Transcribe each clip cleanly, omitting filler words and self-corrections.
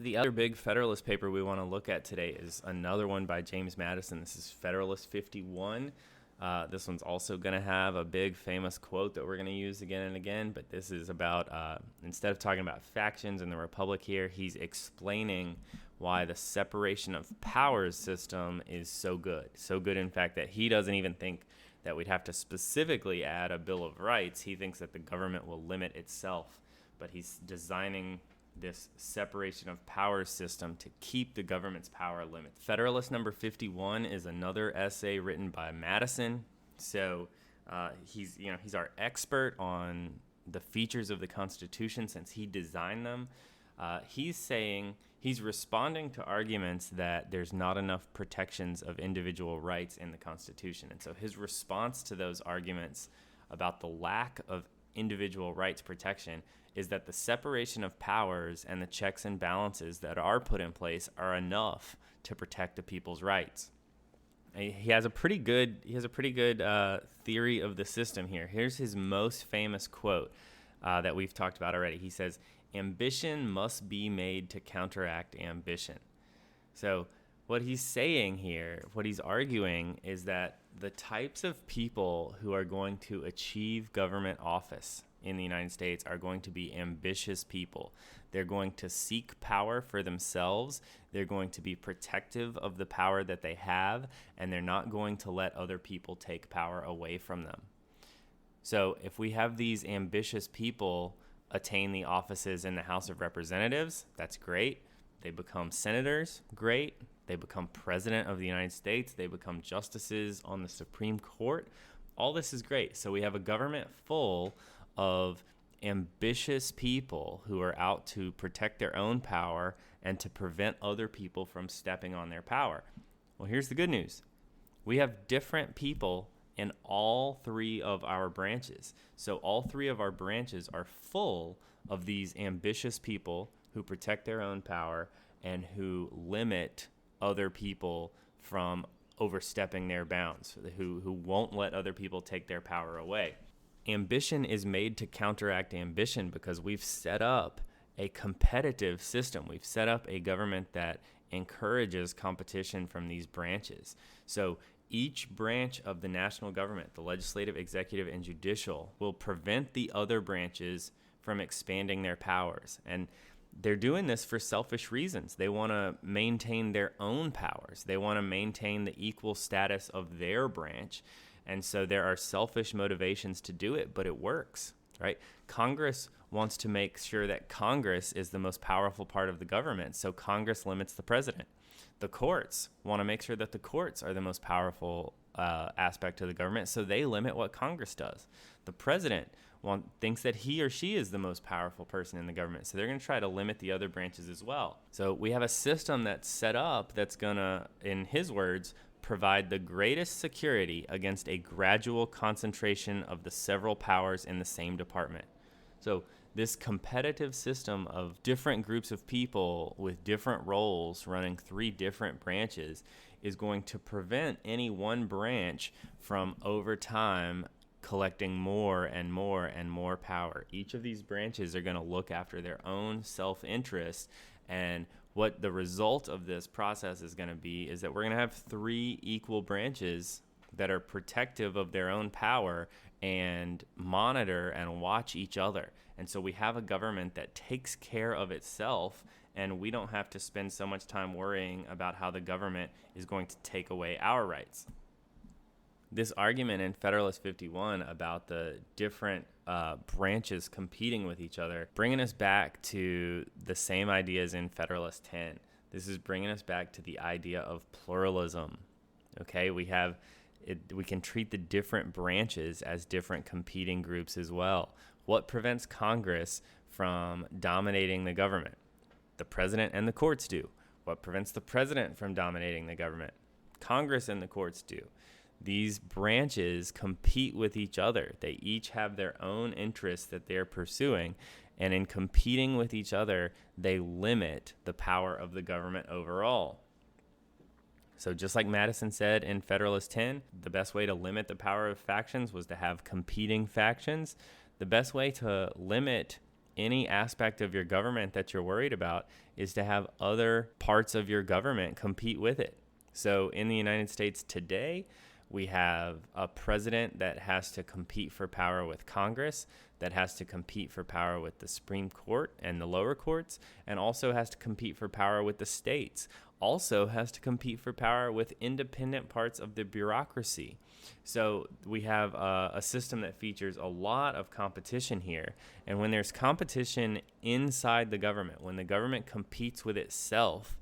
The other big Federalist paper we want to look at today is another one by James Madison. This is Federalist 51. This one's also going to have a big famous quote that we're going to use again and again, but this is about, instead of talking about factions in the Republic here, he's explaining why the separation of powers system is so good. So good, in fact, that he doesn't even think that we'd have to specifically add a Bill of Rights. He thinks that the government will limit itself, but he's designing this separation of powers system to keep the government's power limits. Federalist number 51 is another essay written by Madison. So he's our expert on the features of the Constitution since he designed them. He's responding to arguments that there's not enough protections of individual rights in the Constitution. And so his response to those arguments about the lack of individual rights protection is that the separation of powers and the checks and balances that are put in place are enough to protect the people's rights. He has a pretty good theory of the system here. Here's his most famous quote that we've talked about already. He says, "Ambition must be made to counteract ambition." So what he's saying here, what he's arguing, is that the types of people who are going to achieve government office in the United States are going to be ambitious people. They're going to seek power for themselves. They're going to be protective of the power that they have, and they're not going to let other people take power away from them. So if we have these ambitious people attain the offices in the House of Representatives, that's great. They become senators, great. They become president of the United States. They become justices on the Supreme Court. All this is great. So we have a government full of ambitious people who are out to protect their own power and to prevent other people from stepping on their power. Well, here's the good news. We have different people in all three of our branches. So all three of our branches are full of these ambitious people who protect their own power and who limit other people from overstepping their bounds, who won't let other people take their power away. Ambition is made to counteract ambition because we've set up a competitive system. We've set up a government that encourages competition from these branches. So each branch of the national government, the legislative, executive, and judicial, will prevent the other branches from expanding their powers. And they're doing this for selfish reasons. They want to maintain their own powers. They want to maintain the equal status of their branch. And so there are selfish motivations to do it, but it works, right? Congress wants to make sure that Congress is the most powerful part of the government, so Congress limits the president. The courts want to make sure that the courts are the most powerful aspect of the government, so they limit what Congress does. The president thinks that he or she is the most powerful person in the government, so they're going to try to limit the other branches as well. So we have a system that's set up that's going to, in his words, provide the greatest security against a gradual concentration of the several powers in the same department. So this competitive system of different groups of people with different roles running three different branches is going to prevent any one branch from over time collecting more and more and more power. Each of these branches are going to look after their own self-interest, and what the result of this process is going to be is that we're going to have three equal branches that are protective of their own power and monitor and watch each other. And so we have a government that takes care of itself, and we don't have to spend so much time worrying about how the government is going to take away our rights. This argument in Federalist 51 about the different branches competing with each other, bringing us back to the same ideas in Federalist 10. This is bringing us back to the idea of pluralism. Okay, we can treat the different branches as different competing groups as well. What prevents Congress from dominating the government? The president and the courts do. What prevents the president from dominating the government? Congress and the courts do. These branches compete with each other. They each have their own interests that they're pursuing, and in competing with each other, they limit the power of the government overall. So just like Madison said in Federalist 10, the best way to limit the power of factions was to have competing factions. The best way to limit any aspect of your government that you're worried about is to have other parts of your government compete with it. So in the United States today, we have a president that has to compete for power with Congress, that has to compete for power with the Supreme Court and the lower courts, and also has to compete for power with the states, also has to compete for power with independent parts of the bureaucracy. So we have a system that features a lot of competition here. And when there's competition inside the government, when the government competes with itself,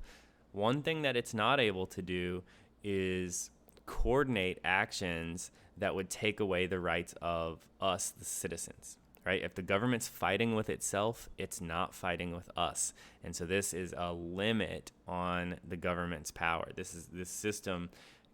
one thing that it's not able to do is coordinate actions that would take away the rights of us, the citizens, right? If the government's fighting with itself, it's not fighting with us. And so this is a limit on the government's power. This system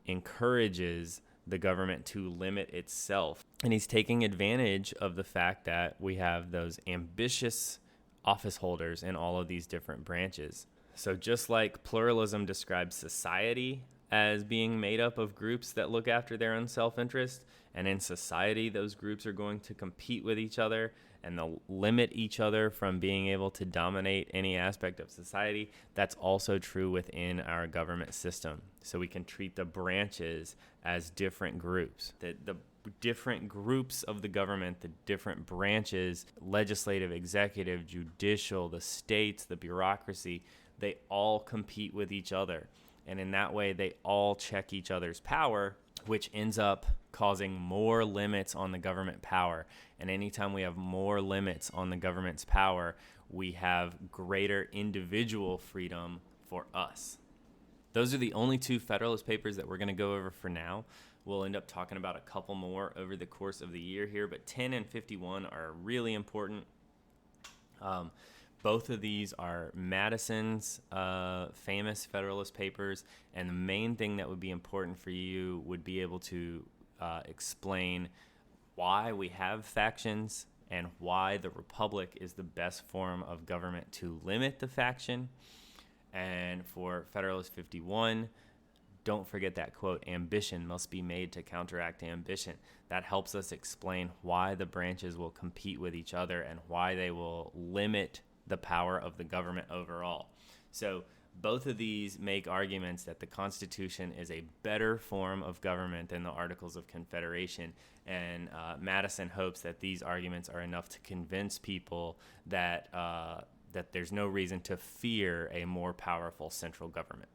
encourages the government to limit itself. And he's taking advantage of the fact that we have those ambitious office holders in all of these different branches. So just like pluralism describes society as being made up of groups that look after their own self-interest, and in society those groups are going to compete with each other and they'll limit each other from being able to dominate any aspect of society, that's also true within our government system. So we can treat the branches as different groups. The different groups of the government, the different branches, legislative, executive, judicial, the states, the bureaucracy, they all compete with each other. And in that way, they all check each other's power, which ends up causing more limits on the government power. And anytime we have more limits on the government's power, we have greater individual freedom for us. Those are the only two Federalist papers that we're going to go over for now. We'll end up talking about a couple more over the course of the year here, but 10 and 51 are really important. Both of these are Madison's famous Federalist papers, and the main thing that would be important for you would be able to explain why we have factions and why the Republic is the best form of government to limit the faction. And for Federalist 51, don't forget that quote, ambition must be made to counteract ambition. That helps us explain why the branches will compete with each other and why they will limit the power of the government overall. So both of these make arguments that the Constitution is a better form of government than the Articles of Confederation, and Madison hopes that these arguments are enough to convince people that there's no reason to fear a more powerful central government.